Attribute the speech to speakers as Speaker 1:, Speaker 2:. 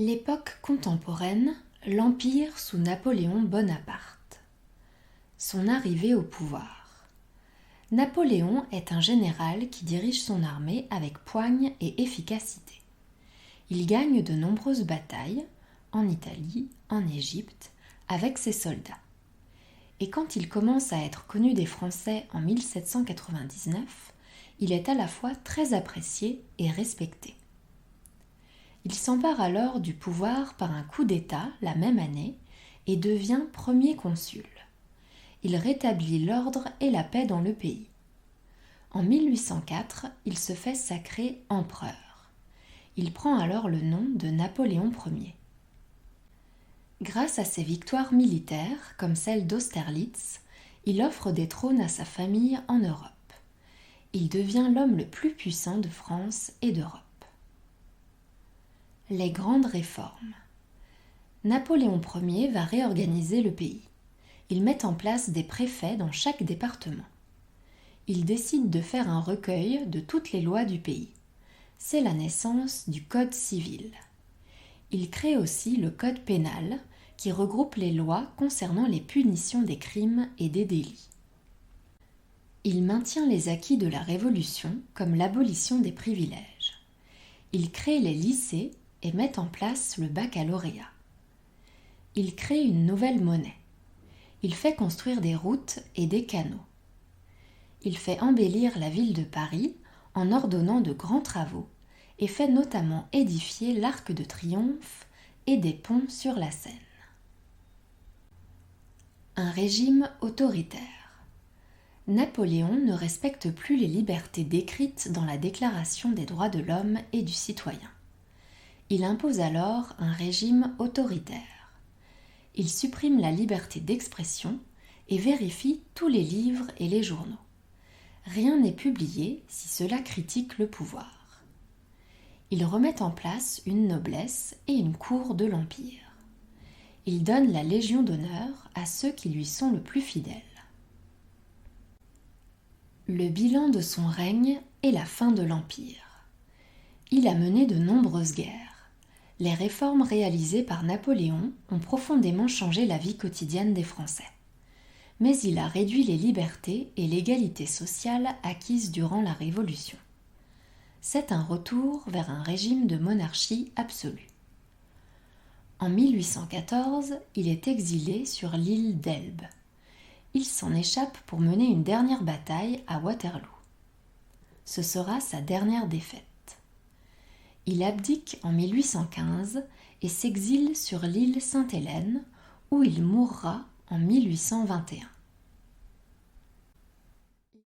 Speaker 1: L'époque contemporaine, l'Empire sous Napoléon Bonaparte. Son arrivée au pouvoir. Napoléon est un général qui dirige son armée avec poigne et efficacité. Il gagne de nombreuses batailles, en Italie, en Égypte, avec ses soldats. Et quand il commence à être connu des Français en 1799, il est à la fois très apprécié et respecté. Il s'empare alors du pouvoir par un coup d'État la même année et devient premier consul. Il rétablit l'ordre et la paix dans le pays. En 1804, il se fait sacrer empereur. Il prend alors le nom de Napoléon Ier. Grâce à ses victoires militaires, comme celle d'Austerlitz, il offre des trônes à sa famille en Europe. Il devient l'homme le plus puissant de France et d'Europe. Les grandes réformes. Napoléon Ier va réorganiser le pays. Il met en place des préfets dans chaque département. Il décide de faire un recueil de toutes les lois du pays. C'est la naissance du Code civil. Il crée aussi le Code pénal, qui regroupe les lois concernant les punitions des crimes et des délits. Il maintient les acquis de la Révolution, comme l'abolition des privilèges. Il crée les lycées et met en place le baccalauréat. Il crée une nouvelle monnaie. Il fait construire des routes et des canaux. Il fait embellir la ville de Paris en ordonnant de grands travaux et fait notamment édifier l'Arc de Triomphe et des ponts sur la Seine. Un régime autoritaire. Napoléon ne respecte plus les libertés décrites dans la Déclaration des droits de l'homme et du citoyen. Il impose alors un régime autoritaire. Il supprime la liberté d'expression et vérifie tous les livres et les journaux. Rien n'est publié si cela critique le pouvoir. Il remet en place une noblesse et une cour de l'Empire. Il donne la Légion d'honneur à ceux qui lui sont le plus fidèles. Le bilan de son règne est la fin de l'Empire. Il a mené de nombreuses guerres. Les réformes réalisées par Napoléon ont profondément changé la vie quotidienne des Français. Mais il a réduit les libertés et l'égalité sociale acquises durant la Révolution. C'est un retour vers un régime de monarchie absolue. En 1814, il est exilé sur l'île d'Elbe. Il s'en échappe pour mener une dernière bataille à Waterloo. Ce sera sa dernière défaite. Il abdique en 1815 et s'exile sur l'île Sainte-Hélène où il mourra en 1821.